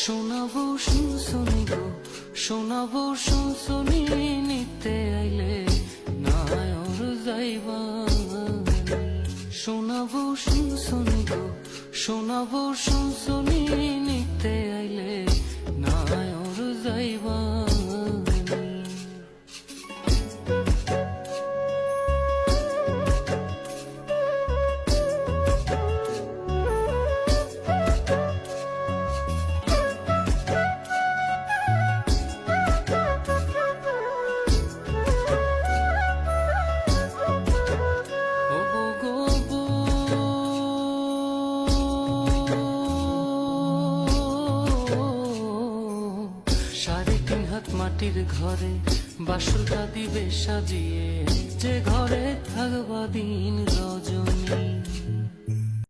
শোনাবো শুনশুনি গো, শোনাবো শুনশুনি, নিতে আইলে নায়র যাইবা। শোনাবো শুনশুনি গো, শোনাবো শুনশুনি, নিতে আইলে নায়র যাইবা। মাটির ঘরে বাসরটা দিবে সাজিয়ে, যে ঘরে থাকবা দিন রজনী।